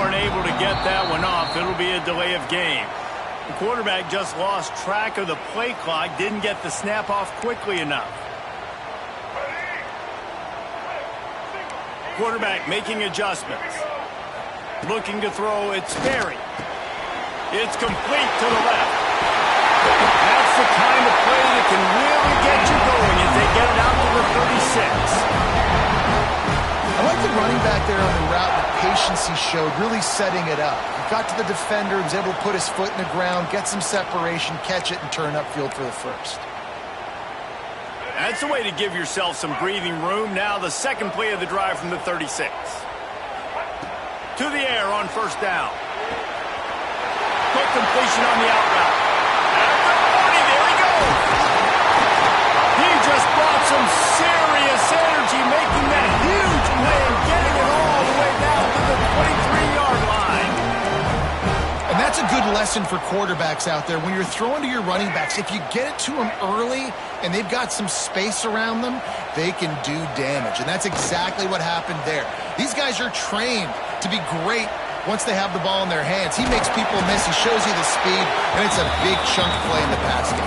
weren't able to get that one off. It'll be a delay of game. The quarterback just lost track of the play clock, didn't get the snap off quickly enough. Quarterback making adjustments. Looking to throw, it's Sperry. It's complete to the left. That's the kind of play that can really get you going as they get it out to the 36. I like the running back there on the route, the patience he showed, really setting it up. He got to the defender, was able to put his foot in the ground, get some separation, catch it, and turn upfield for the first. That's the way to give yourself some breathing room. Now the second play of the drive from the 36. To the air on first down. Quick completion on the out route. After 40, there he goes. He just brought some serious energy, making that huge play and getting it all the way down to the 23-yard line. And that's a good lesson for quarterbacks out there. When you're throwing to your running backs, if you get it to them early and they've got some space around them, they can do damage. And that's exactly what happened there. These guys are trained to be great once they have the ball in their hands. He makes people miss. He shows you the speed, and it's a big chunk play in the pass game.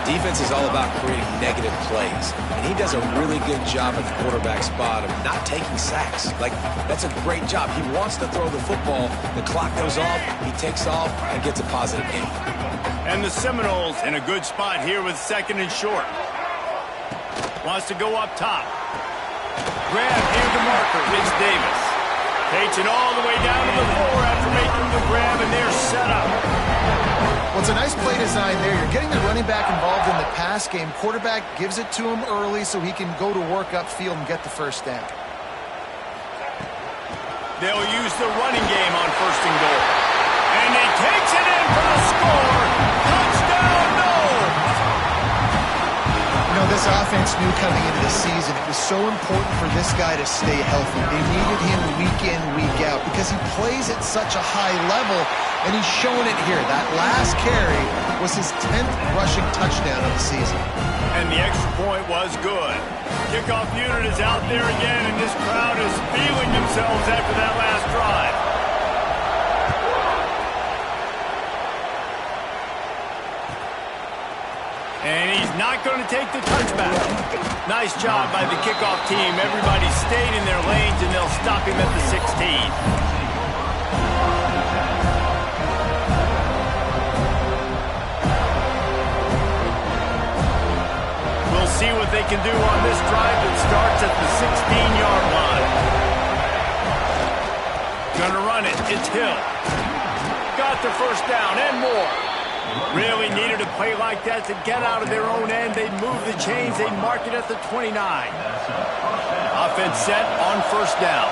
Defense is all about creating negative plays, and he does a really good job at the quarterback spot of not taking sacks. Like, that's a great job. He wants to throw the football. The clock goes off, he takes off, and gets a positive gain. And the Seminoles in a good spot here with second and short. Wants to go up top. Grab near the marker. It's Davis. Takes it all the way down to the floor after making the grab, and they're set up. Well, it's a nice play design there. You're getting the running back involved in the pass game. Quarterback gives it to him early so he can go to work upfield and get the first down. They'll use the running game on first and goal. And he takes it in for the score. Touchdown, Noles! You know, this offense knew coming into the season it was so important for this guy to stay healthy. They needed him week in, week out because he plays at such a high level, and he's showing it here. That last carry was his 10th rushing touchdown of the season. And the extra point was good. Kickoff unit is out there again, and this crowd is feeling themselves after that last drive. And he's not going to take the touchback. Nice job by the kickoff team. Everybody stayed in their lanes, and they'll stop him at the 16. We'll see what they can do on this drive that starts at the 16-yard line. Gonna run it. It's Hill. Got the first down and more. Really needed a play like that to get out of their own end. They'd move the chains. They'd mark it at the 29. Offense set on first down.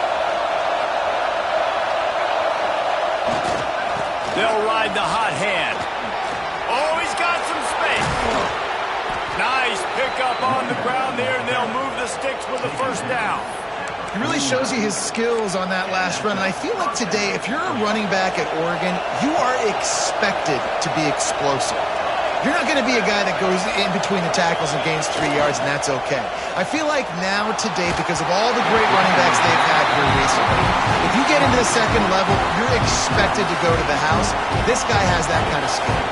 They'll ride the hot hand. Oh, he's got some space. Nice pickup on the ground there, and they'll move the sticks with the first down. He really shows you his skills on that last run. And I feel like today, if you're a running back at Oregon, you are expected to be explosive. You're not going to be a guy that goes in between the tackles and gains 3 yards, and that's okay. I feel like now today, because of all the great running backs they've had here recently, if you get into the second level, you're expected to go to the house. This guy has that kind of skill.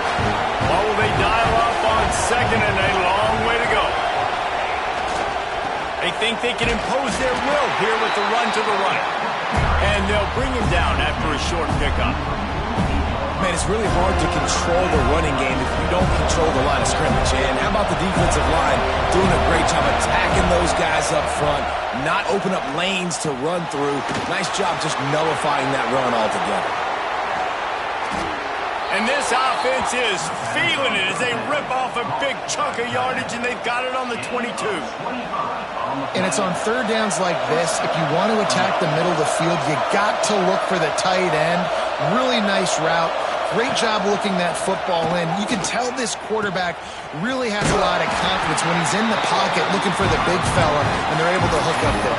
What will they dial up on second, and a long way to go? They think they can impose their will here with the run to the right. And they'll bring him down after a short pickup. Man, it's really hard to control the running game if you don't control the line of scrimmage. And how about the defensive line doing a great job attacking those guys up front, not open up lanes to run through. Nice job just nullifying that run altogether. And this offense is feeling it as they rip off a big chunk of yardage, and they've got it on the 22. And it's on third downs like this. If you want to attack the middle of the field, you got to look for the tight end. Really nice route. Great job looking that football in. You can tell this quarterback really has a lot of confidence when he's in the pocket looking for the big fella, and they're able to hook up there.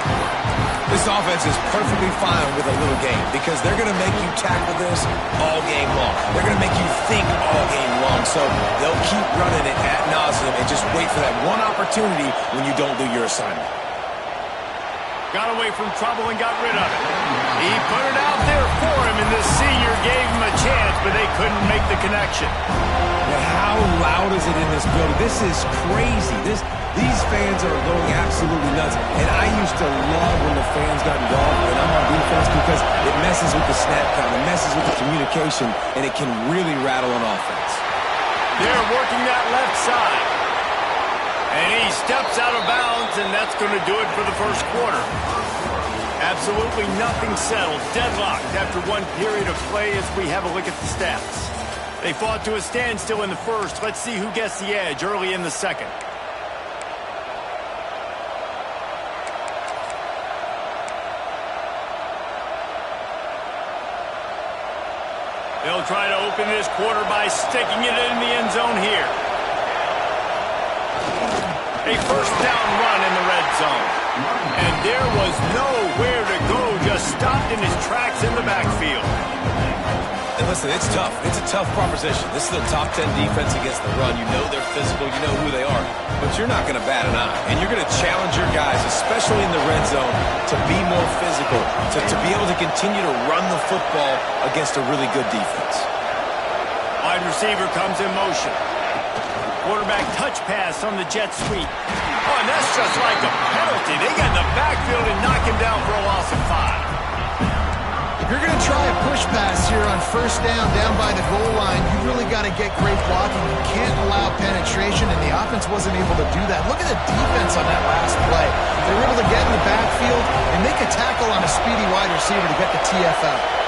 This offense is perfectly fine with a little game because they're going to make you tackle this all game long. They're going to make you think all game long. So they'll keep running it ad nauseum and just wait for that one opportunity when you don't do your assignment. Got away from trouble and got rid of it. He put it out there for couldn't make the connection. But how loud is it in this building? This is crazy. These fans are going absolutely nuts. And I used to love when the fans got involved when I'm on defense because it messes with the snap count, it messes with the communication, and it can really rattle an offense. They're working that left side. And he steps out of bounds, and that's going to do it for the first quarter. Absolutely nothing settled. Deadlocked after one period of play as we have a look at the stats. They fought to a standstill in the first. Let's see who gets the edge early in the second. They'll try to open this quarter by sticking it in the end zone here. A first down run in the red zone. And there was nowhere to go, just stopped in his tracks in the backfield. And listen, it's tough. It's a tough proposition. This is a top 10 defense against the run. You know they're physical. You know who they are. But you're not going to bat an eye. And you're going to challenge your guys, especially in the red zone, to be more physical, to be able to continue to run the football against a really good defense. Wide receiver comes in motion. Quarterback touch pass on the jet sweep. Oh, and that's just like a penalty. They get in the backfield and knock him down for a loss of 5. If you're going to try a push pass here on first down by the goal line, you really got to get great blocking. You can't allow penetration, and the offense wasn't able to do that. Look at the defense on that last play. They were able to get in the backfield and make a tackle on a speedy wide receiver to get the TFL.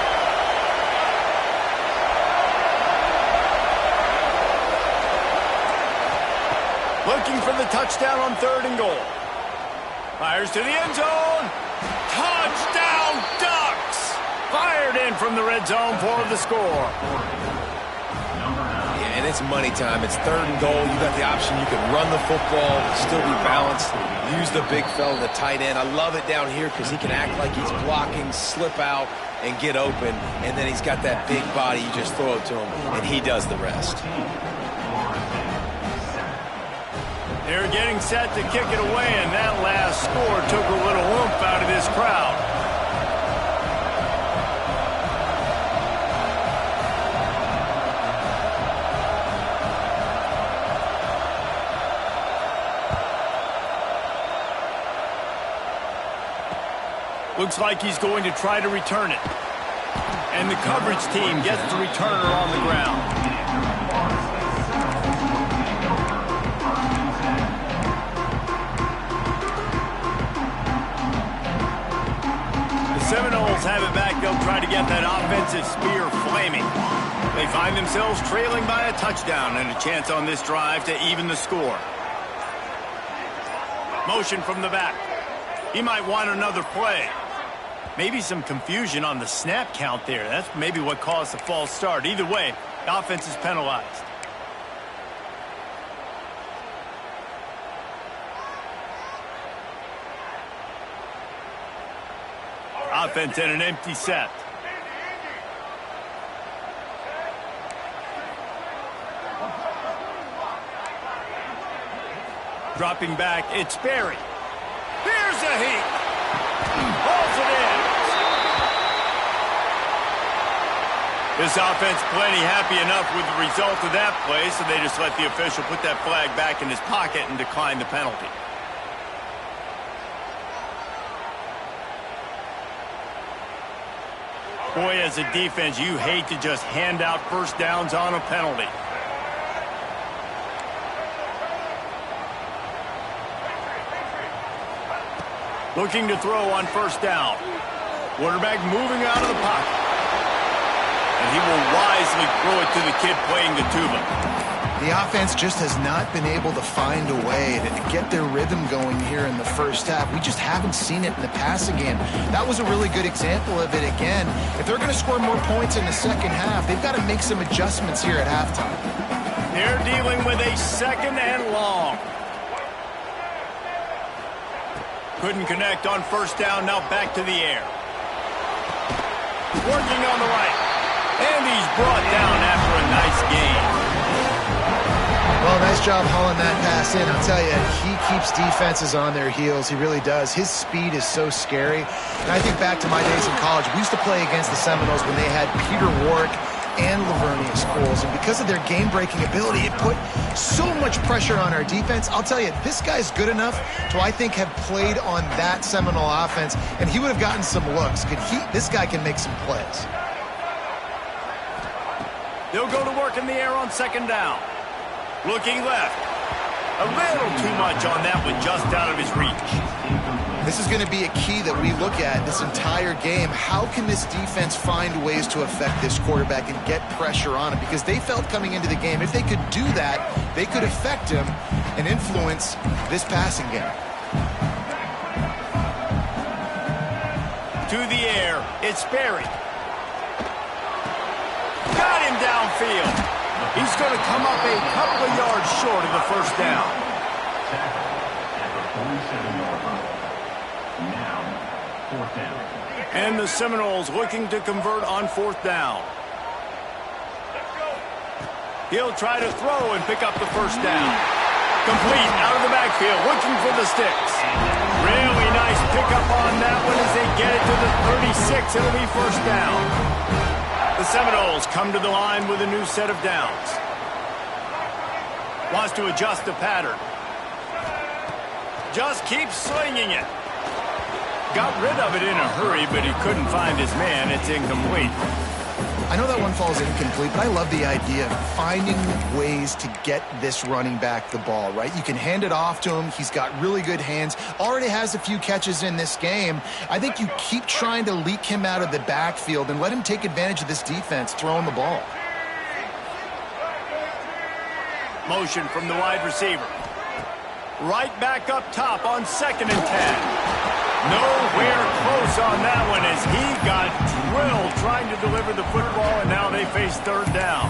Looking for the touchdown on 3rd and goal. Fires to the end zone. Touchdown Ducks! Fired in from the red zone for the score. Yeah, and it's money time. It's 3rd and goal. You got the option. You can run the football, still be balanced, use the big fella, the tight end. I love it down here because he can act like he's blocking, slip out, and get open. And then he's got that big body. You just throw it to him, and he does the rest. They're getting set to kick it away, and that last score took a little oomph out of this crowd. Looks like he's going to try to return it. And the coverage team gets the returner on the ground. Seminoles have it back. They'll try to get that offensive spear flaming. They find themselves trailing by a touchdown and a chance on this drive to even the score. Motion from the back. He might want another play. Maybe some confusion on the snap count there. That's maybe what caused the false start. Either way, the offense is penalized. Offense in an empty set. Dropping back, it's Berry. Here's a heat. Holds it in. This offense plenty happy enough with the result of that play, so they just let the official put that flag back in his pocket and decline the penalty. Boy, as a defense, you hate to just hand out first downs on a penalty. Looking to throw on first down. Quarterback moving out of the pocket. And he will wisely throw it to the kid playing the tuba. The offense just has not been able to find a way to get their rhythm going here in the first half. We just haven't seen it in the passing game. That was a really good example of it again. If they're going to score more points in the second half, they've got to make some adjustments here at halftime. They're dealing with a 2nd and long. Couldn't connect on first down, now back to the air. Working on the right. And he's brought down after a nice gain. Well, nice job hauling that pass in. I'll tell you, he keeps defenses on their heels. He really does. His speed is so scary. And I think back to my days in college. We used to play against the Seminoles when they had Peter Warrick and Lavernius Coles. And because of their game-breaking ability, it put so much pressure on our defense. I'll tell you, this guy's good enough to, I think, have played on that Seminole offense, and he would have gotten some looks. This guy can make some plays. They'll go to work in the air on second down. Looking left. A little too much on that one, just out of his reach. This is going to be a key that we look at this entire game. How can this defense find ways to affect this quarterback and get pressure on him? Because they felt coming into the game, if they could do that, they could affect him and influence this passing game. To the air, it's Berry. Got him downfield. He's going to come up a couple of yards short of the first down. And the Seminoles looking to convert on fourth down. He'll try to throw and pick up the first down. Complete out of the backfield, looking for the sticks. Really nice pickup on that one as they get it to the 36. It'll be first down. The Seminoles come to the line with a new set of downs. Wants to adjust the pattern. Just keeps slinging it. Got rid of it in a hurry, but he couldn't find his man. It's incomplete. I know that one falls incomplete, but I love the idea of finding ways to get this running back the ball, right? You can hand it off to him. He's got really good hands. Already has a few catches in this game. I think you keep trying to leak him out of the backfield and let him take advantage of this defense throwing the ball. Motion from the wide receiver. Right back up top on 2nd and 10. Nowhere close on that one as he got drilled trying to deliver the football, and now they face third down.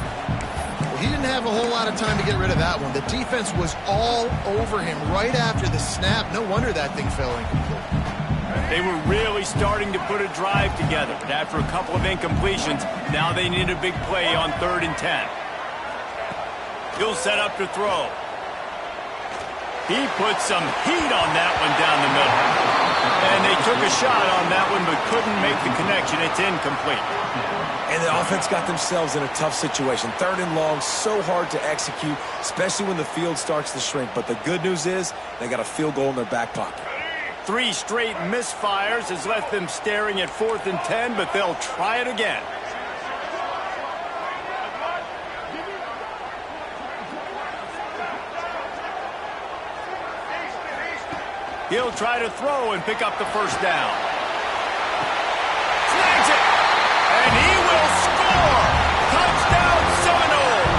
Well, he didn't have a whole lot of time to get rid of that one. The defense was all over him right after the snap. No wonder that thing fell incomplete. They were really starting to put a drive together, but after a couple of incompletions, now they need a big play on 3rd and 10. He'll set up to throw. He put some heat on that one down the middle. And they took a shot on that one but couldn't make the connection. It's incomplete. And the offense got themselves in a tough situation. 3rd and long, so hard to execute, especially when the field starts to shrink. But the good news is they got a field goal in their back pocket. 3 straight misfires has left them staring at 4th and 10, but they'll try it again. He'll try to throw and pick up the first down. Snags it! And he will score! Touchdown Seminoles!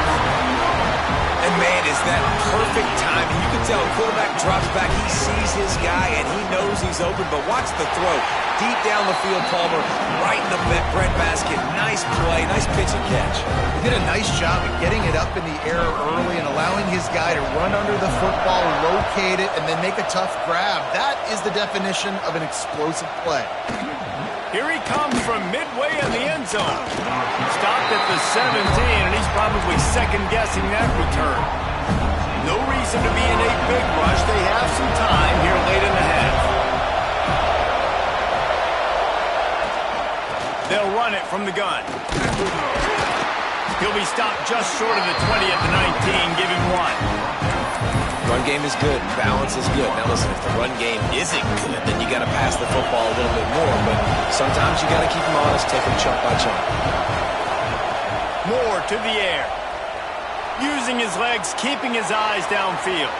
And man, is that perfect timing. You can tell a quarterback drops back, he sees his guy, and he knows he's open, but watch the throw. Deep down the field, Palmer, right in the bread basket. Nice play, nice pitch and catch. He did a nice job of getting it up in the air early and allowing his guy to run under the football, locate it, and then make a tough grab. That is the definition of an explosive play. Here he comes from midway in the end zone. Stopped at the 17, and he's probably second-guessing that return. No reason to be in a big rush. They have some time here late in the half. They'll run it from the gun. He'll be stopped just short of the 20 at the 19. Give him 1. Run game is good. Balance is good. Now listen, if the run game isn't good, then you got to pass the football a little bit more. But sometimes you got to keep them honest, take them chunk by chunk. Moore to the air. Using his legs, keeping his eyes downfield.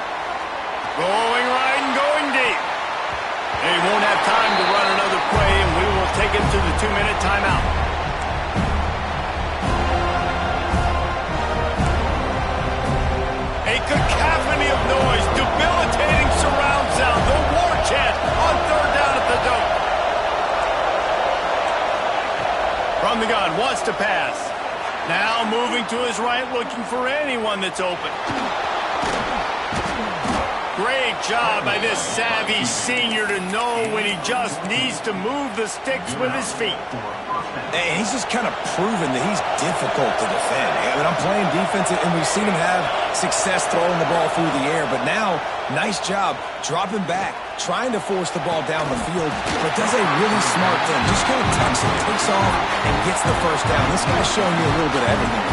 Going right and going deep. They won't have time to run another play, and we will take him to the 2-minute timeout. A cacophony of noise, debilitating surround sound, the war chant on 3rd down at the Doak. From the gun, wants to pass. Now moving to his right, looking for anyone that's open. Great job by this savvy senior to know when he just needs to move the sticks with his feet. And he's just kind of proven that he's difficult to defend. I mean, I'm playing defense, and we've seen him have success throwing the ball through the air. But now, nice job dropping back, trying to force the ball down the field, but does a really smart thing. Just kind of tucks it, takes off, and gets the first down. This guy's showing you a little bit of everything.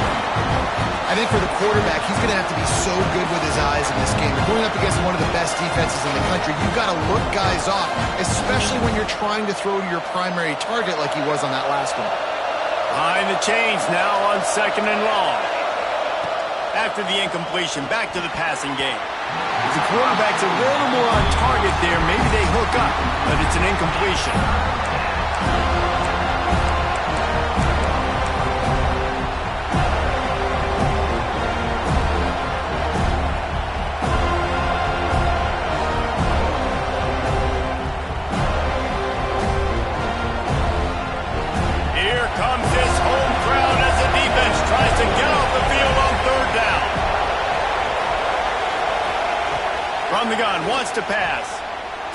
I think for the quarterback, he's going to have to be so good with his eyes in this game. You're going up against one of the best defenses in the country. You've got to look guys off, especially when you're trying to throw to your primary target like he was on that last one. Behind the chains now on 2nd and long. After the incompletion, back to the passing game. If the quarterback's a little more on target there, maybe they hook up, but it's an incompletion. Tries to get off the field on 3rd down. From the gun, wants to pass.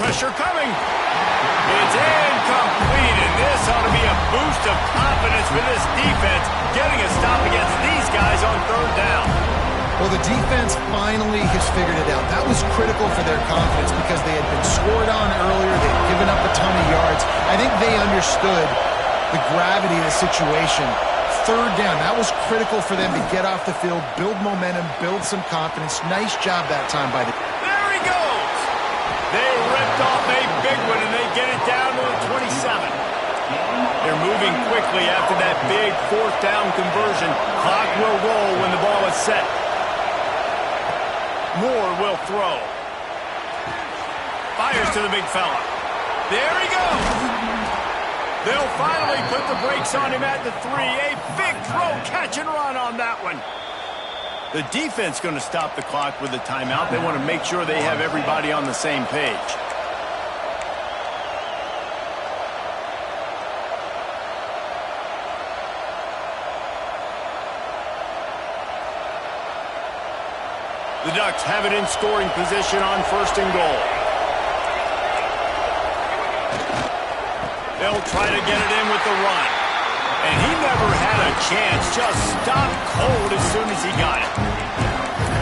Pressure coming. It's incomplete, and this ought to be a boost of confidence for this defense, getting a stop against these guys on 3rd down. Well, the defense finally has figured it out. That was critical for their confidence because they had been scored on earlier. They had given up a ton of yards. I think they understood the gravity of the situation. 3rd down, that was critical for them to get off the field, build momentum, build some confidence. Nice job that time by the... There he goes! They ripped off a big one, and they get it down to the 27. They're moving quickly after that big 4th down conversion. Clock will roll when the ball is set. Moore will throw. Fires to the big fella. There he goes! They'll finally put the brakes on him at the 3. A big throw, catch and run on that one. The defense going to stop the clock with the timeout. They want to make sure they have everybody on the same page. The Ducks have it in scoring position on 1st and goal. They'll try to get it in with the run. And he never had a chance. Just stopped cold as soon as he got it.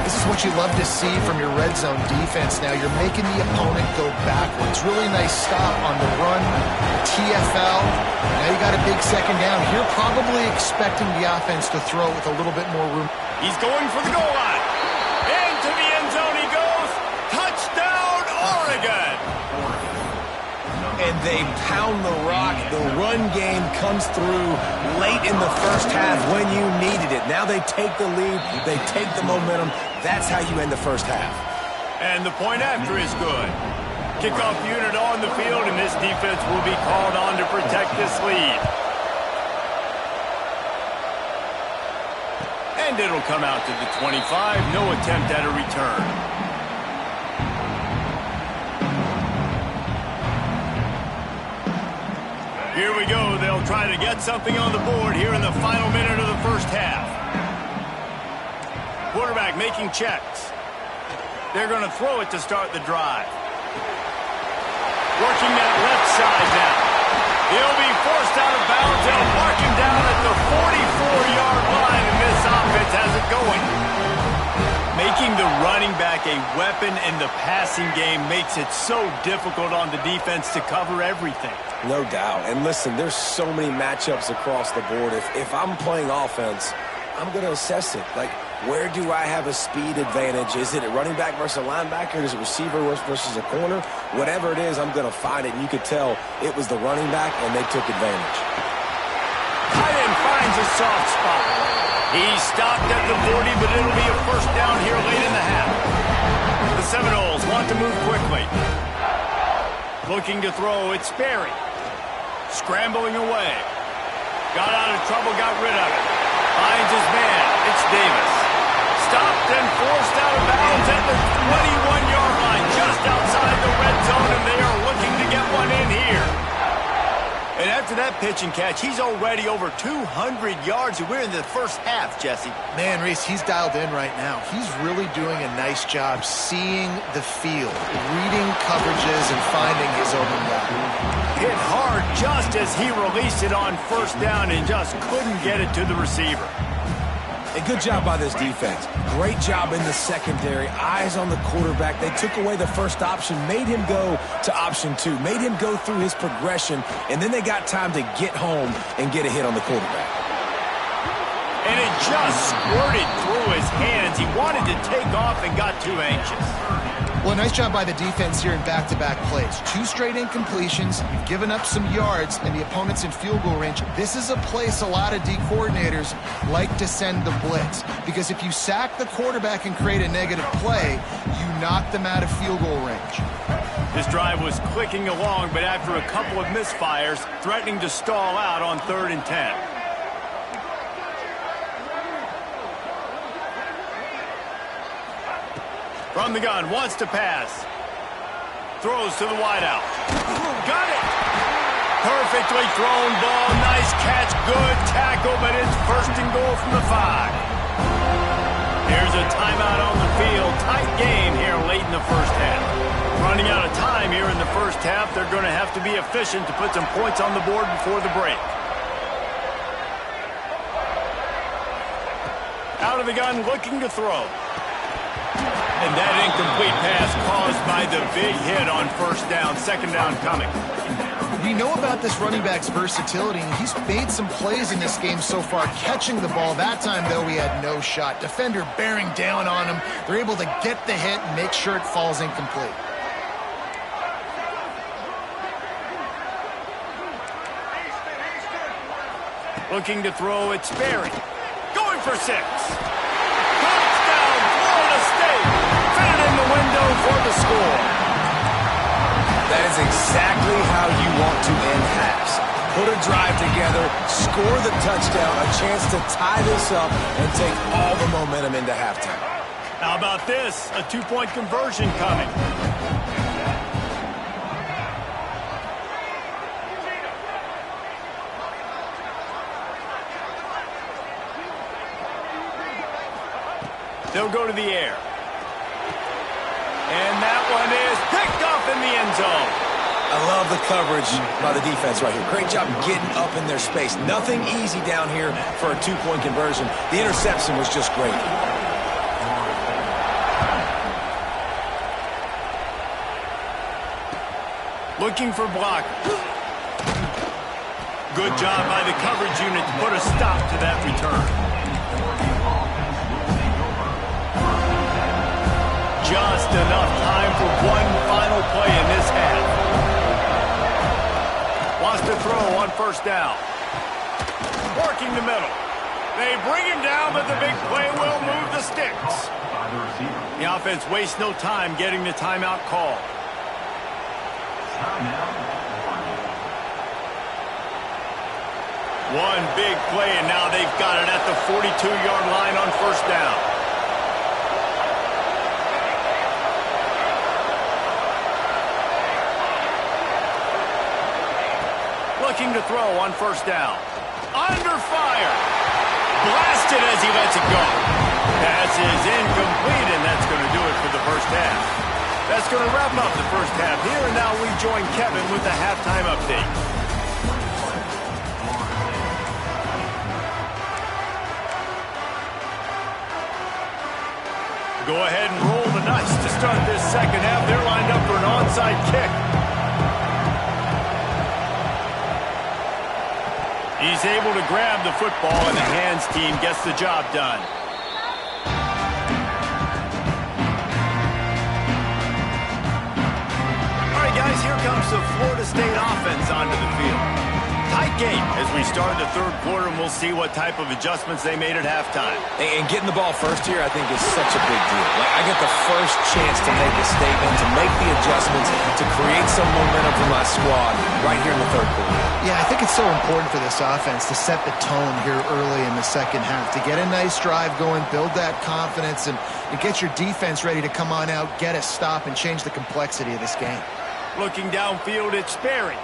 This is what you love to see from your red zone defense now. You're making the opponent go backwards. Really nice stop on the run, TFL. Now you got a big 2nd down. You're probably expecting the offense to throw with a little bit more room. He's going for the goal line. Into the end zone he goes. Touchdown, Oregon. And they pound the rock. The run game comes through late in the 1st half when you needed it. Now they take the lead. They take the momentum. That's how you end the 1st half. And the point after is good. Kickoff unit on the field, and this defense will be called on to protect this lead. And it'll come out to the 25. No attempt at a return. Here we go. They'll try to get something on the board here in the final minute of the 1st half. Quarterback making checks. They're going to throw it to start the drive. Working that left side now. He'll be forced out of bounds. They'll mark him down at the 44-yard line, and this offense has it going. Making the running back a weapon in the passing game makes it so difficult on the defense to cover everything. No doubt. And listen, there's so many matchups across the board. If I'm playing offense, I'm going to assess it. Like, where do I have a speed advantage? Is it a running back versus a linebacker? Is it a receiver versus a corner? Whatever it is, I'm going to find it. And you could tell it was the running back, and they took advantage. Tight end finds a soft spot. He stopped at the 40, but it'll be a 1st down here late in the half. The Seminoles want to move quickly. Looking to throw, it's Sperry. Scrambling away. Got out of trouble, got rid of it. Finds his man. It's Davis. Stopped and forced out of bounds at the 21-yard line, just outside the red zone, and they are looking to get one in here. And after that pitch and catch, he's already over 200 yards, and we're in the first half, Jesse. Man, Reese, he's dialed in right now. He's really doing a nice job seeing the field, reading coverages, and finding his open guy. Hit hard just as he released it on first down and just couldn't get it to the receiver. A good job by this defense. Great job in the secondary. Eyes on the quarterback. They took away the first option, made him go to option 2, made him go through his progression, and then they got time to get home and get a hit on the quarterback. And it just squirted through his hands. He wanted to take off and got too anxious. Well, nice job by the defense here in back-to-back plays. 2 straight incompletions. You've given up some yards, and the opponent's in field goal range. This is a place a lot of D coordinators like to send the blitz, because if you sack the quarterback and create a negative play, you knock them out of field goal range. This drive was clicking along, but after a couple of misfires, threatening to stall out on 3rd and 10. From the gun, wants to pass. Throws to the wideout. Got it! Perfectly thrown ball. Nice catch. Good tackle, but it's 1st and goal from the 5. Here's a timeout on the field. Tight game here late in the first half. Running out of time here in the first half. They're going to have to be efficient to put some points on the board before the break. Out of the gun, looking to throw. And that incomplete pass caused by the big hit on 1st down. 2nd down coming. We know about this running back's versatility, and he's made some plays in this game so far, catching the ball. That time, though, he had no shot. Defender bearing down on him. They're able to get the hit and make sure it falls incomplete. Looking to throw, it's Sperry. Going for 6. Window for the score. That is exactly how you want to end halves. Put a drive together, score the touchdown, a chance to tie this up and take all the momentum into halftime. How about this? A 2-point conversion coming. They'll go to the air. And that one is picked up in the end zone. I love the coverage by the defense right here. Great job getting up in their space. Nothing easy down here for a 2-point conversion. The interception was just great. Looking for block. Good job by the coverage unit to put a stop to that return. Just enough time for one final play in this half. Wants to throw on 1st down. Working the middle. They bring him down, but the big play will move the sticks. The offense wastes no time getting the timeout call. One big play, and now they've got it at the 42-yard line on 1st down. Looking to throw on 1st down. Under fire. Blasted as he lets it go. Pass is incomplete, and that's going to do it for the first half. That's going to wrap up the first half here, and now we join Kevin with the halftime update. Go ahead and roll the dice to start this second half. They're lined up for an onside kick. He's able to grab the football, and the hands team gets the job done. All right, guys, here comes the Florida State offense onto the field. Tight game as we start the 3rd quarter, and we'll see what type of adjustments they made at halftime. And getting the ball first here, I think, is such a big deal. Like, I get the first chance to make a statement, to make the adjustments, to create some momentum for my squad right here in the 3rd quarter. Yeah, I think it's so important for this offense to set the tone here early in the second half, to get a nice drive going, build that confidence, and get your defense ready to come on out, get a stop, and change the complexity of this game. Looking downfield, it's Sperry.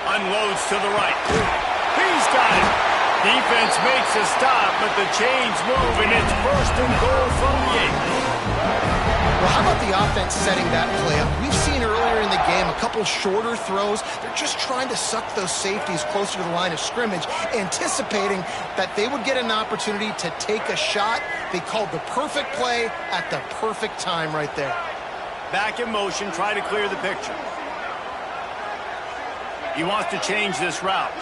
Unloads to the right. He's got it. Defense makes a stop, but the chains move, and it's 1st and goal from the 8. Well, how about the offense setting that play up? We've seen earlier in the game a couple shorter throws. They're just trying to suck those safeties closer to the line of scrimmage, anticipating that they would get an opportunity to take a shot. They called the perfect play at the perfect time right there. Back in motion, try to clear the picture. He wants to change this route.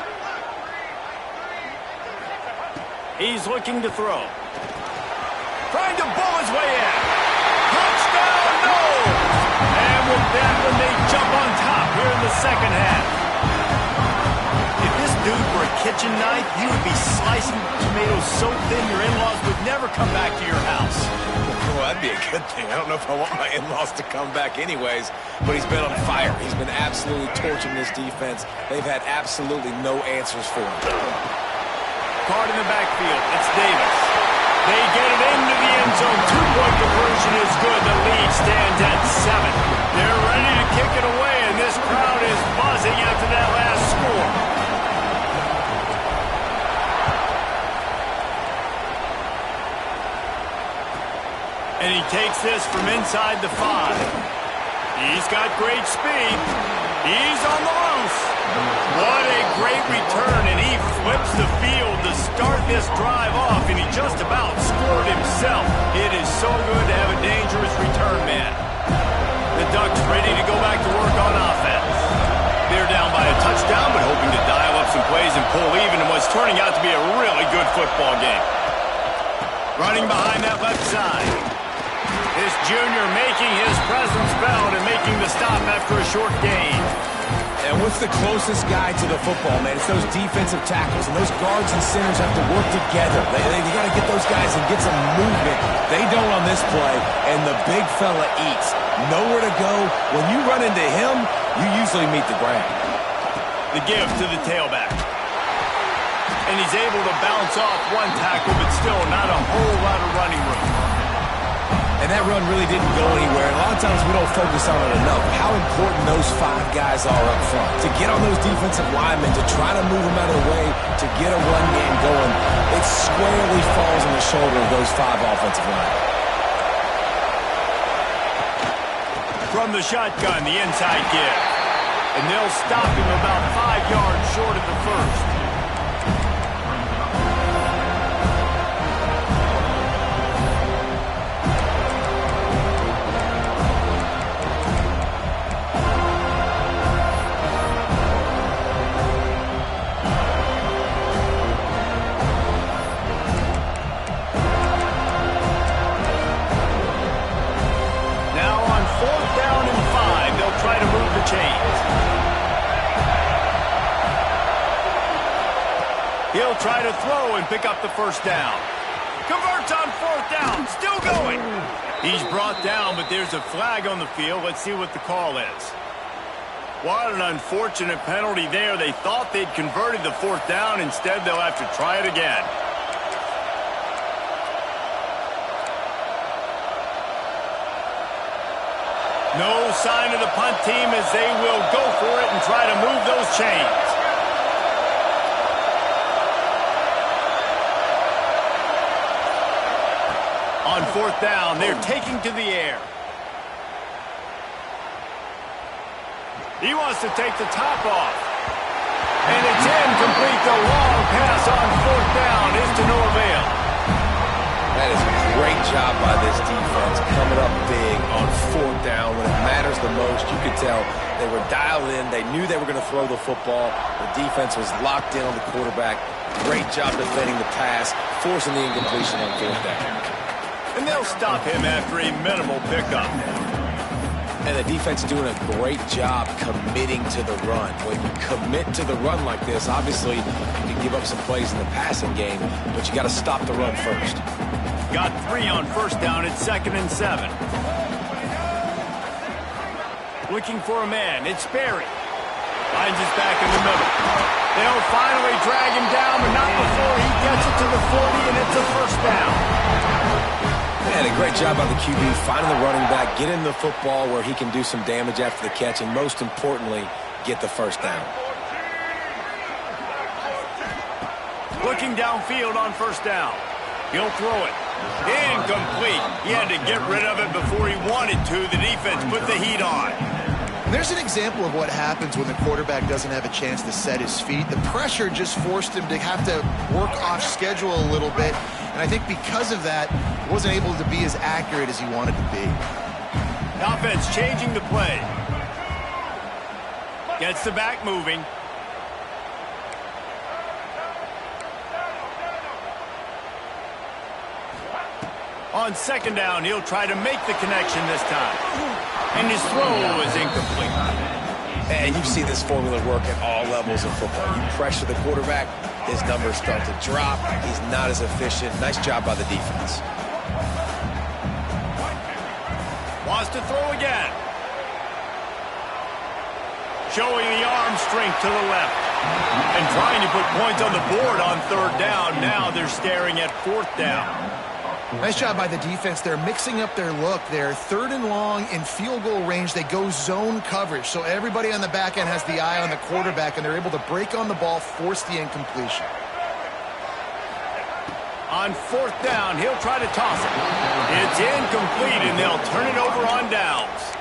He's looking to throw. Trying to bull his way in. Touchdown, no! And with that one, they jump on top here in the second half. If this dude were a kitchen knife, he would be slicing tomatoes so thin your in-laws would never come back to your house. Well, that'd be a good thing. I don't know if I want my in-laws to come baback anyways, but he's been on fire. He's been absolutely torching this defense. They've had absolutely no answers for him. Card in the backfield. It's Davis. They get it into the end zone. 2-point conversion is good. The lead stands at 7. They're ready to kick it away, and this crowd is buzzing after that last score. And he takes this from inside the 5. He's got great speed. He's on the loose. What a great return, and he flips the field to start this drive off, and he just about scored himself. It is so good to have a dangerous return man. The Ducks ready to go back to work on offense. They're down by a touchdown, but hoping to dial up some plays and pull even in what's turning out to be a really good football game. Running behind that left side. This junior making his presence felt and making the stop after a short gain. And what's the closest guy to the football, man? It's those defensive tackles, and those guards and centers have to work together. They got to get those guys and get some movement. They don't on this play, and the big fella eats. Nowhere to go. When you run into him, you usually meet the ground. The give to the tailback. And he's able to bounce off one tackle, but still not a whole lot of running room. And that run really didn't go anywhere. And a lot of times we don't focus on it enough. How important those 5 guys are up front. To get on those defensive linemen, to try to move them out of the way, to get a run game going, it squarely falls on the shoulder of those 5 offensive linemen. From the shotgun, the inside give. And they'll stop him about 5 yards short of the first. He'll try to throw and pick up the first down. Converts on 4th down. Still going. He's brought down, but there's a flag on the field. Let's see what the call is. What an unfortunate penalty there. They thought they'd converted the 4th down. Instead, they'll have to try it again. No sign of the punt team as they will go for it and try to move those chains. On 4th down, they're taking to the air. He wants to take the top off. And it's incomplete. The long pass on 4th down is to no avail. That is a great job by this defense, coming up big on 4th down when it matters the most. You could tell they were dialed in. They knew they were going to throw the football. The defense was locked in on the quarterback. Great job defending the pass, forcing the incompletion on 4th down. And they'll stop him after a minimal pickup. And the defense doing a great job committing to the run. When you commit to the run like this, obviously you can give up some plays in the passing game, but you got to stop the run first. Got 3 on 1st down. It's 2nd and 7. Looking for a man. It's Sperry. Finds his back in the middle. They'll finally drag him down, but not before he gets it to the 40, and it's a 1st down. Yeah, a great job by the QB, finding the running back, getting the football where he can do some damage after the catch, and most importantly, get the 1st down. Looking downfield on first down. He'll throw it. Incomplete. He had to get rid of it before he wanted to. The defense put the heat on. And there's an example of what happens when the quarterback doesn't have a chance to set his feet. The pressure just forced him to have to work off schedule a little bit. And I think because of that, he wasn't able to be as accurate as he wanted to be. Offense changing the play. Gets the back moving. On second down, he'll try to make the connection this time. And his throw is incomplete. And you've seen this formula work at all levels of football. You pressure the quarterback, his numbers start to drop. He's not as efficient. Nice job by the defense. Wants to throw again. Showing the arm strength to the left. And trying to put points on the board on third down. Now they're staring at fourth down. Nice job by the defense. They're mixing up their look. They're third and long in field goal range. They go zone coverage. So everybody on the back end has the eye on the quarterback, and they're able to break on the ball, force the incompletion. On fourth down, he'll try to toss it. It's incomplete, and they'll turn it over on downs.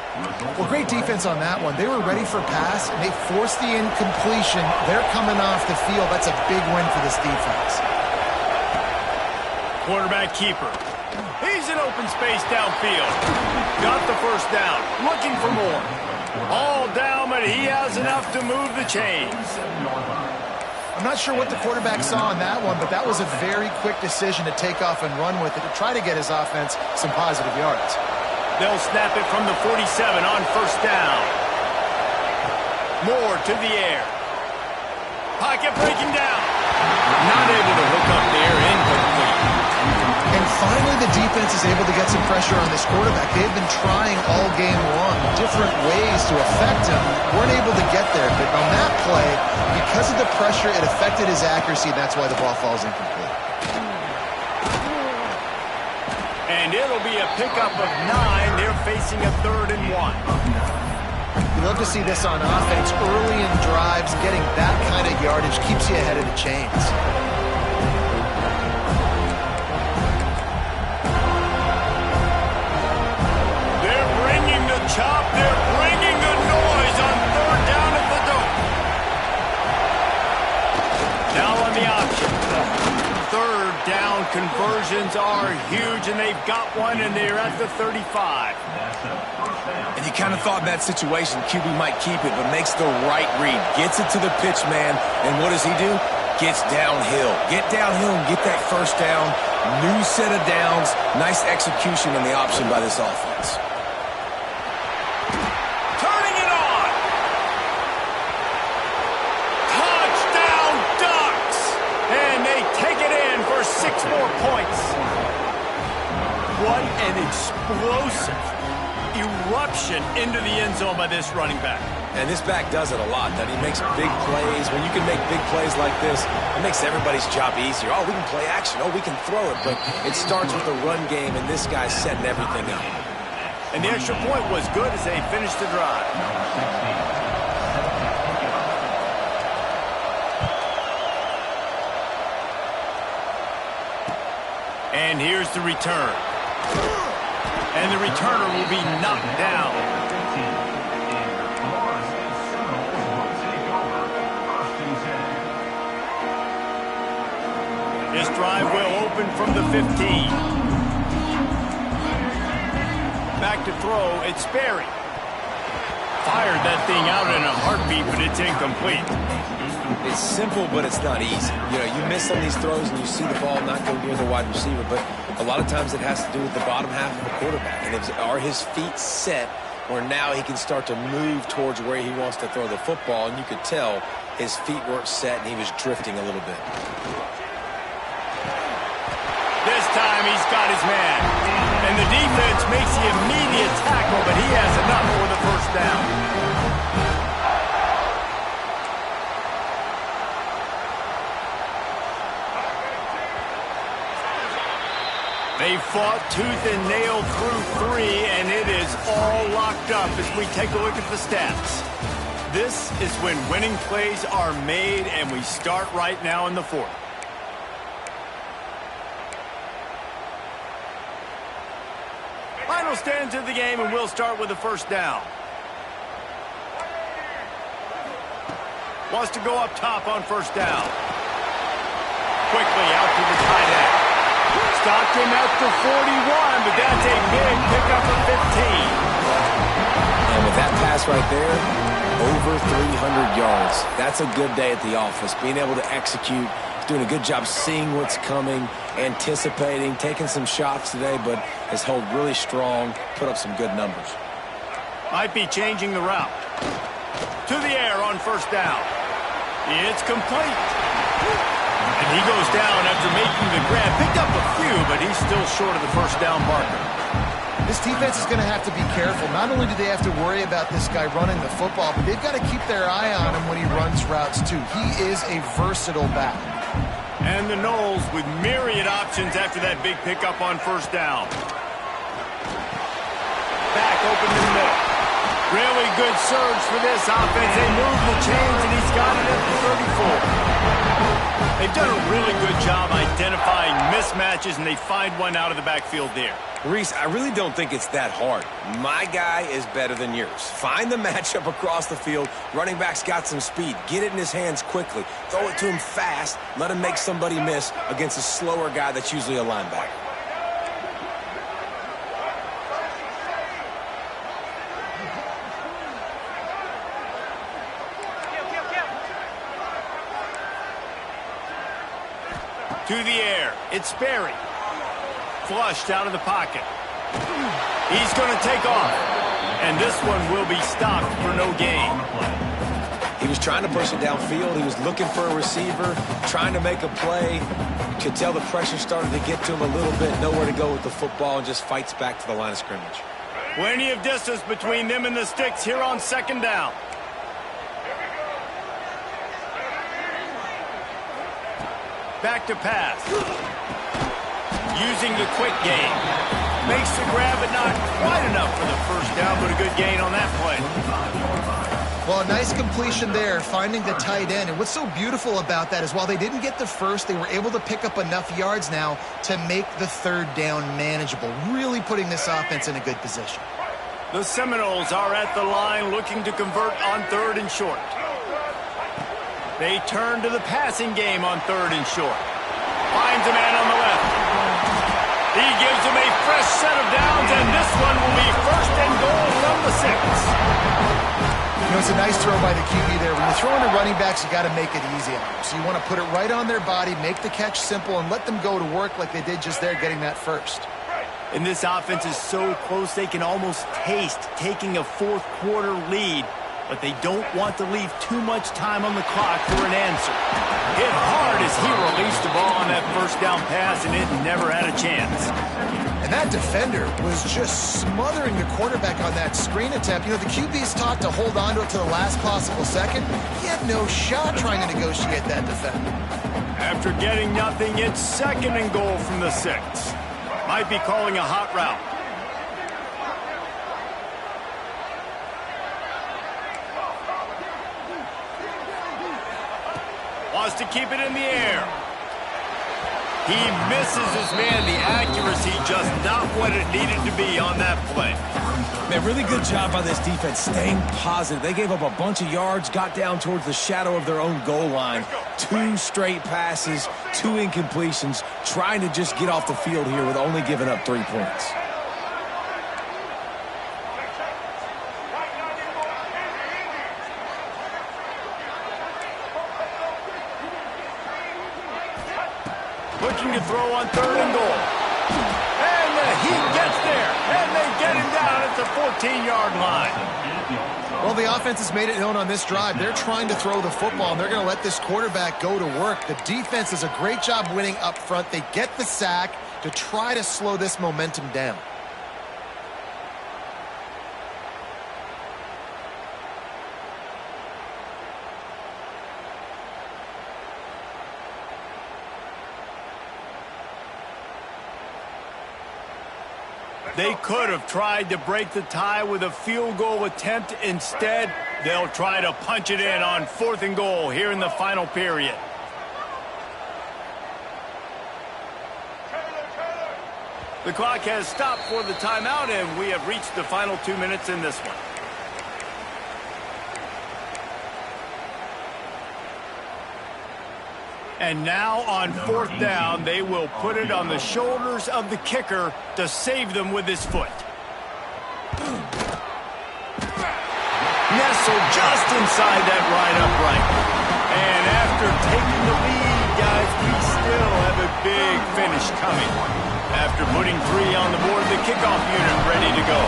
Well, great defense on that one. They were ready for pass, and they forced the incompletion. They're coming off the field. That's a big win for this defense. Quarterback keeper. He's in open space downfield. Got the first down. Looking for more. All down, but he has enough to move the chains. I'm not sure what the quarterback saw on that one, but that was a very quick decision to take off and run with it to try to get his offense some positive yards. They'll snap it from the 47 on first down. Moore to the air. Pocket breaking down. Not able to hook up there. Incomplete. And finally, the defense is able to get some pressure on this quarterback. They've been trying all game long different ways to affect him. Weren't able to get there. But on that play, because of the pressure, it affected his accuracy, and that's why the ball falls incomplete. And it'll be a pickup of 9. They're facing a 3rd and 1. You love to see this on offense. Early in drives, getting that kind of yardage keeps you ahead of the chains. Chop, they're bringing the noise on third down at the dome. Now on the option. Third down conversions are huge, and they've got one, and they're at the 35. And you kind of thought in that situation QB might keep it, but makes the right read. Gets it to the pitch man, and what does he do? Gets downhill. Get downhill and get that first down. New set of downs. Nice execution on the option by this offense. Points. What an explosive eruption into the end zone by this running back. And this back does it a lot. That he makes big plays. When you can make big plays like this, it makes everybody's job easier. Oh, we can play action. Oh, we can throw it. But it starts with the run game, and this guy's setting everything up. And the extra point was good as they finished the drive. And here's the return. And the returner will be knocked down. This drive will open from the 15. Back to throw, it's Sperry. Fired that thing out in a heartbeat, but it's incomplete. It's simple, but it's not easy. You know, you miss on these throws and you see the ball not go near the wide receiver, but a lot of times it has to do with the bottom half of the quarterback. And are his feet set where now he can start to move towards where he wants to throw the football? And you could tell his feet weren't set and he was drifting a little bit. This time he's got his man. And the defense makes the immediate tackle, but he has enough for the first down. They fought tooth and nail through 3, and it is all locked up as we take a look at the stats. This is when winning plays are made, and we start right now in the 4th. Final stands of the game, and we'll start with the first down. Wants to go up top on first down. Quickly out to the tight end. Stopped him at the 41, but that's a big pickup of 15. And with that pass right there, over 300 yards. That's a good day at the office. Being able to execute, doing a good job seeing what's coming, anticipating, taking some shots today, but has held really strong, put up some good numbers. Might be changing the route. To the air on first down. It's complete. And he goes down after making the grab. Picked up a few, but he's still short of the first down marker. This defense is going to have to be careful. Not only do they have to worry about this guy running the football, but they've got to keep their eye on him when he runs routes too. He is a versatile back. And the Knowles with myriad options after that big pickup on first down. Back open in the middle. Really good surge for this offense. They move the chains, and he's got it at the 34. They've done a really good job identifying mismatches, and they find one out of the backfield there. Reese, I really don't think it's that hard. My guy is better than yours. Find the matchup across the field. Running back's got some speed. Get it in his hands quickly. Throw it to him fast. Let him make somebody miss against a slower guy that's usually a linebacker. To the air. It's Sperry. Flushed out of the pocket. He's going to take off. And this one will be stopped for no gain. He was trying to push it downfield. He was looking for a receiver, trying to make a play. You could tell the pressure started to get to him a little bit. Nowhere to go with the football, and just fights back to the line of scrimmage. Plenty of distance between them and the sticks here on second down. Back to pass. Using the quick game. Makes the grab, but not quite enough for the first down, but a good gain on that play. Well, a nice completion there, finding the tight end. And what's so beautiful about that is while they didn't get the first, they were able to pick up enough yards now to make the third down manageable, really putting this offense in a good position. The Seminoles are at the line looking to convert on third and short. They turn to the passing game on third and short. Finds a man on the left. He gives him a fresh set of downs, and this one will be first and goal from the 6. You know, it's a nice throw by the QB there. When you're throwing to running backs, you got to make it easy on them. So you want to put it right on their body, make the catch simple, and let them go to work like they did just there, getting that first. And this offense is so close they can almost taste taking a fourth quarter lead, but they don't want to leave too much time on the clock for an answer. Hit hard as he released the ball on that first down pass, and it never had a chance. And that defender was just smothering the quarterback on that screen attempt. You know, the QB's taught to hold on to it to the last possible second. He had no shot trying to negotiate that defender. After getting nothing, it's second and goal from the 6. Might be calling a hot route. Wants to keep it in the air. He misses his man. The accuracy just not what it needed to be on that play. Man, really good job by this defense staying positive. They gave up a bunch of yards, got down towards the shadow of their own goal line. 2 straight passes, 2 incompletions, trying to just get off the field here with only giving up 3 points. Looking to throw on third and goal. And he gets there. And they get him down at the 14-yard line. Well, the offense has made it known on this drive. They're trying to throw the football, and they're going to let this quarterback go to work. The defense does a great job winning up front. They get the sack to try to slow this momentum down. They could have tried to break the tie with a field goal attempt. Instead, they'll try to punch it in on 4th and goal here in the final period. The clock has stopped for the timeout, and we have reached the final 2 minutes in this one. And now on 4th down, they will put it on the shoulders of the kicker to save them with his foot. Nestled just inside that right upright. And after taking the lead, guys, we still have a big finish coming. After putting 3 on the board, the kickoff unit ready to go.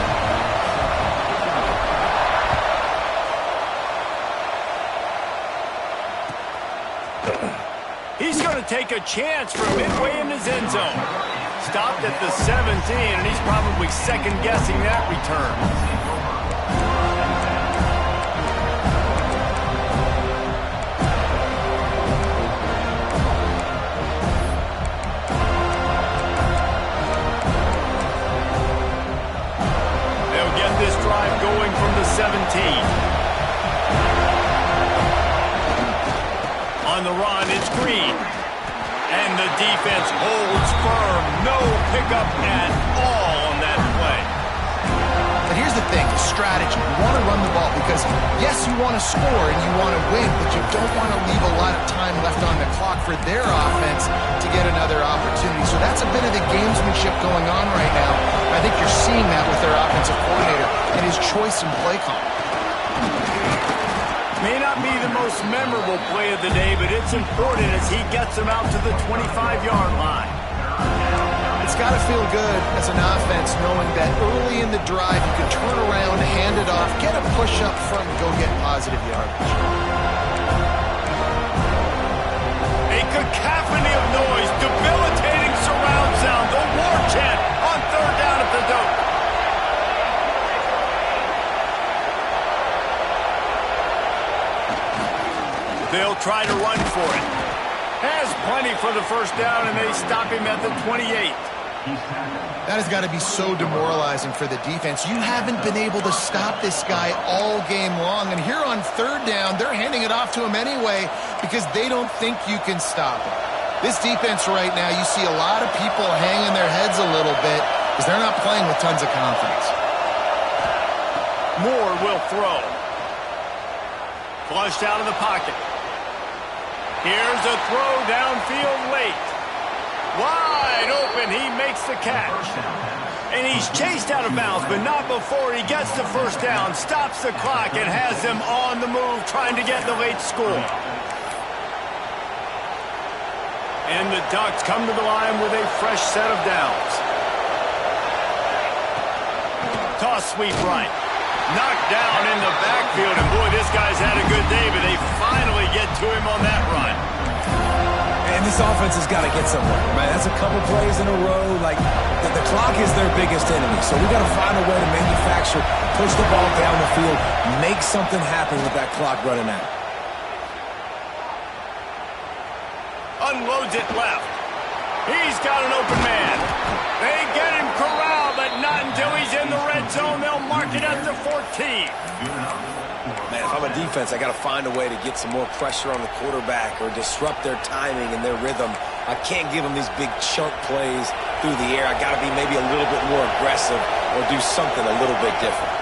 He's going to take a chance from midway in his end zone. Stopped at the 17, and he's probably second-guessing that return. They'll get this drive going from the 17. On the run, it's Green. And the defense holds firm. No pickup at all on that play. But here's the thing, strategy. You want to run the ball because, yes, you want to score and you want to win, but you don't want to leave a lot of time left on the clock for their offense to get another opportunity. So that's a bit of the gamesmanship going on right now. I think you're seeing that with their offensive coordinator and his choice in play call. May not be the most memorable play of the day, but it's important as he gets them out to the 25-yard line. It's got to feel good as an offense knowing that early in the drive you can turn around, hand it off, get a push up front, and go get positive yardage. A cacophony of noise, debilitating surround sound, the war chant on 3rd down at the dope. They'll try to run for it. Has plenty for the 1st down, and they stop him at the 28. That has got to be so demoralizing for the defense. You haven't been able to stop this guy all game long, and here on 3rd down, they're handing it off to him anyway because they don't think you can stop him. This defense right now, you see a lot of people hanging their heads a little bit because they're not playing with tons of confidence. Moore will throw. Flushed out of the pocket. Here's a throw downfield late. Wide open, he makes the catch. And he's chased out of bounds, but not before he gets the 1st down, stops the clock, and has them on the move trying to get the late score. And the Ducks come to the line with a fresh set of downs. Toss sweep right. Knocked down in the backfield, and boy, this guy's had a good day, but they finally get to him on that run. And this offense has got to get somewhere, man. That's a couple plays in a row. Like, the clock is their biggest enemy, so we got to find a way to manufacture, push the ball down the field, make something happen with that clock running out. Unloads it left. He's got an open man. They get him corralled, but not until he's in the red zone. They'll mark it at the 14. Man, if I'm a defense, I got to find a way to get some more pressure on the quarterback or disrupt their timing and their rhythm. I can't give them these big chunk plays through the air. I got to be maybe a little bit more aggressive or do something a little bit different.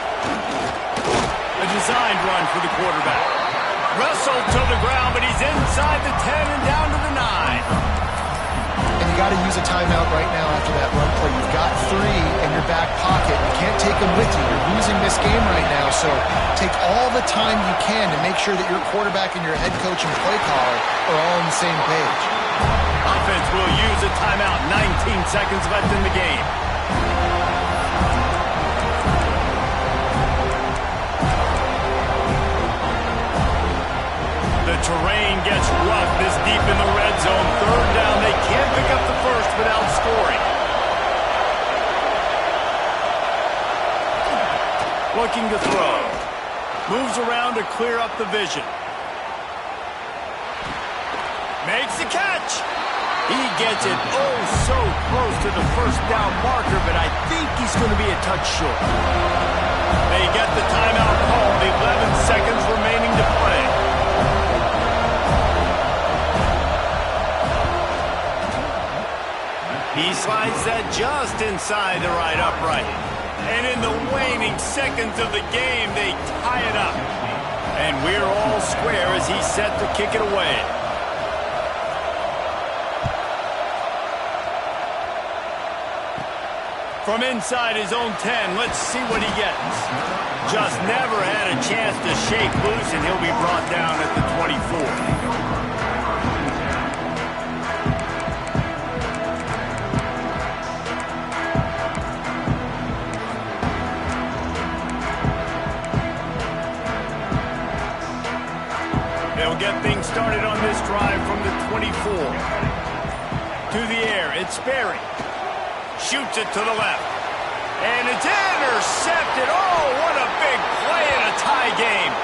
A designed run for the quarterback. Russell to the ground, but he's inside the 10 and down to the 9. And you got to use a timeout right now after that run play. You've got 3 in your back pocket. You can't take them with you. You're losing this game right now, so take all the time you can to make sure that your quarterback and your head coach and play caller are all on the same page. Offense will use a timeout. 19 seconds left in the game. The terrain gets rough this deep in the red zone. 3rd down. They can't pick up the 1st without scoring. Looking to throw. Moves around to clear up the vision. Makes the catch. He gets it oh so close to the 1st down marker, but I think he's going to be a touch short. They get the timeout called. 11 seconds remaining to play. He slides that just inside the right upright. And in the waning seconds of the game, they tie it up. And we're all square as he's set to kick it away. From inside his own 10, let's see what he gets. Just never had a chance to shake loose, and he'll be brought down at the 24. They'll get things started on this drive from the 24. To the air, it's Sperry. Shoots it to the left. And it's intercepted. Oh, what a big play in a tie game.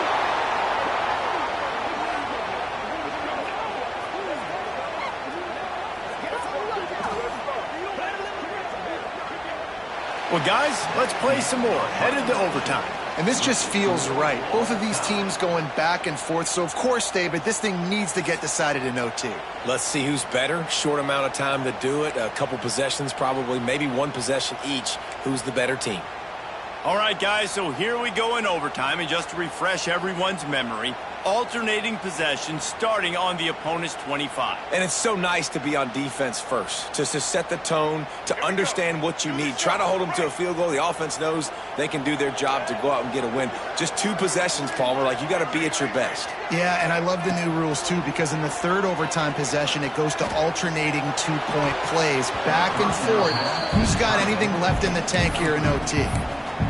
Well, guys, let's play some more. Headed to overtime. And this just feels right. Both of these teams going back and forth. So, of course, David, this thing needs to get decided in OT. Let's see who's better. Short amount of time to do it. A couple possessions probably, maybe one possession each. Who's the better team? All right, guys, so here we go in overtime. And just to refresh everyone's memory, alternating possessions starting on the opponent's 25. And it's so nice to be on defense first, just to set the tone, to understand what you need. Try to hold them to a field goal. The offense knows they can do their job to go out and get a win. Just two possessions, Palmer, like you got to be at your best. Yeah, and I love the new rules, too, because in the third overtime possession, it goes to alternating two-point plays, back and forth. Who's got anything left in the tank here in OT?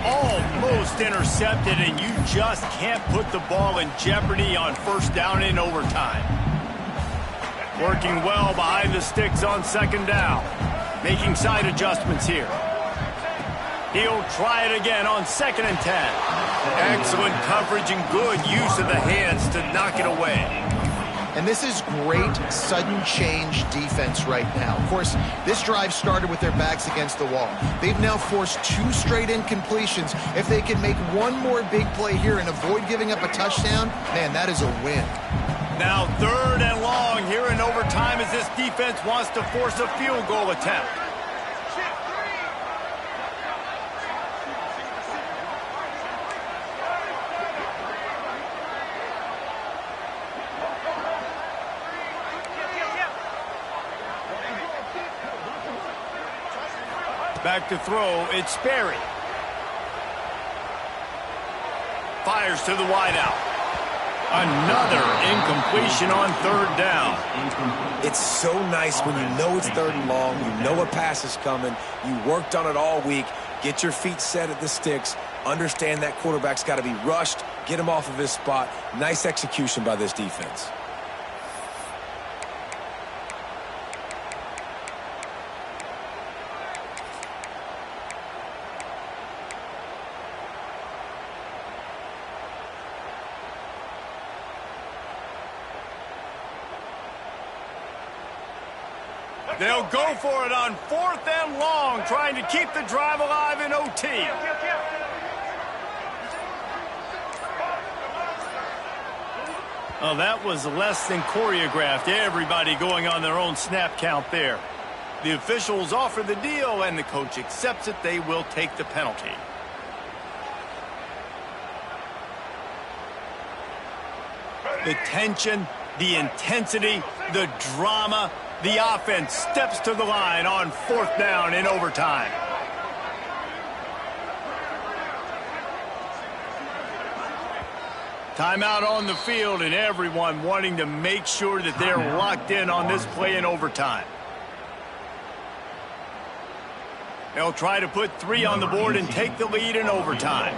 Almost intercepted, and you just can't put the ball in jeopardy on first down in overtime. Working well behind the sticks on second down. Making side adjustments here. He'll try it again on 2nd and 10. Excellent coverage and good use of the hands to knock it away. And this is great sudden change defense right now. Of course, this drive started with their backs against the wall. They've now forced 2 straight incompletions. If they can make one more big play here and avoid giving up a touchdown, man, that is a win. Now 3rd and long here in overtime as this defense wants to force a field goal attempt. Back to throw, it's Sperry. Fires to the wideout. Another incompletion on 3rd down. It's so nice when you know it's 3rd and long, you know a pass is coming, you worked on it all week, get your feet set at the sticks, understand that quarterback's got to be rushed, get him off of his spot. Nice execution by this defense. They'll go for it on 4th and long, trying to keep the drive alive in OT. Oh, that was less than choreographed. Everybody going on their own snap count there. The officials offer the deal, and the coach accepts it. They will take the penalty. The tension, the intensity, the drama. The offense steps to the line on 4th down in overtime. Timeout on the field, and everyone wanting to make sure that they're locked in on this play in overtime. They'll try to put 3 on the board and take the lead in overtime.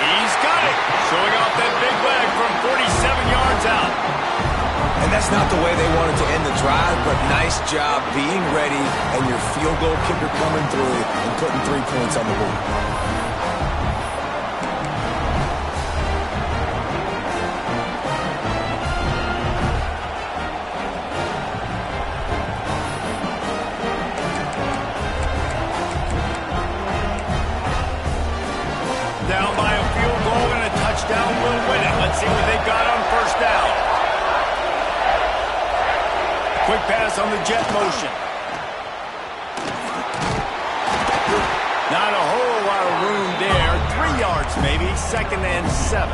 He's got it. Showing off that big leg from 47 yards out. And that's not the way they wanted to end the drive, but nice job being ready and your field goal kicker coming through and putting 3 points on the board. Down by a field goal and a touchdown will win it. Let's see what they've got on 1st down. pass on the jet motion. Not a whole lot of room there. 3 yards maybe, 2nd and 7.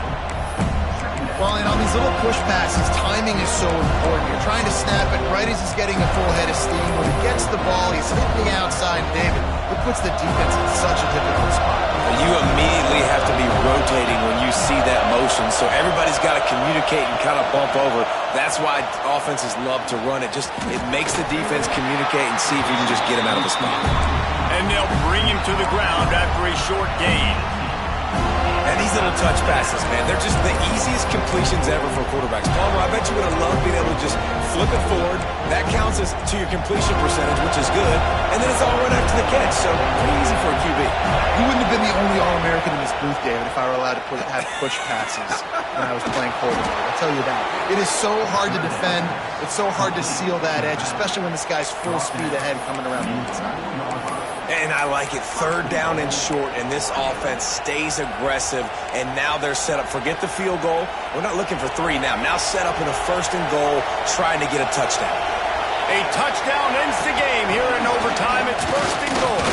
Well, and on these little push passes, timing is so important. You're trying to snap it right as he's getting a full head of steam. When he gets the ball, he's hitting the outside, David. It puts the defense in such a difficult spot. You immediately have to be rotating when you see that motion, so everybody's got to communicate and kind of bump over. That's why offenses love to run it. It makes the defense communicate and see if you can just get him out of the spot. And they'll bring him to the ground after a short gain. And these little touch passes, man, they're just the easiest completions ever for quarterbacks. Palmer, I bet you would have loved being able to just flip it forward. That counts as to your completion percentage, which is good. And then it's all run after the catch, so pretty easy for a QB. You wouldn't have been the only All-American in this booth, David, if I were allowed to have push passes when I was playing quarterback. I'll tell you that. It is so hard to defend. It's so hard to seal that edge, especially when this guy's full speed ahead coming around the inside. And I like it. 3rd down and short, and this offense stays aggressive, and now they're set up. Forget the field goal. We're not looking for 3 now. Now set up in a 1st and goal, trying to get a touchdown. A touchdown ends the game here in overtime. It's 1st and goal.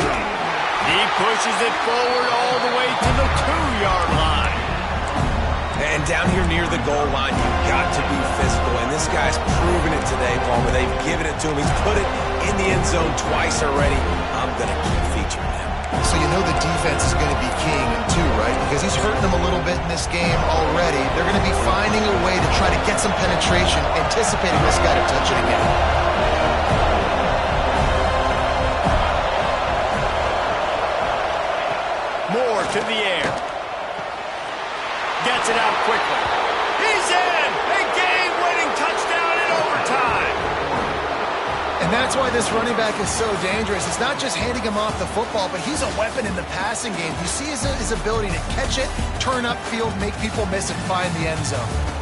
He pushes it forward all the way to the 2-yard line. And down here near the goal line, you've got to be physical. And this guy's proven it today, Palmer. They've given it to him. He's put it in the end zone twice already. I'm going to keep featuring him. So you know the defense is going to be king, too, right? Because he's hurting them a little bit in this game already. They're going to be finding a way to try to get some penetration, anticipating this guy to touch it again. Moore to the air. Gets it out quickly. He's in! A game-winning touchdown in overtime! And that's why this running back is so dangerous. It's not just handing him off the football, but he's a weapon in the passing game. You see his ability to catch it, turn upfield, make people miss, and find the end zone.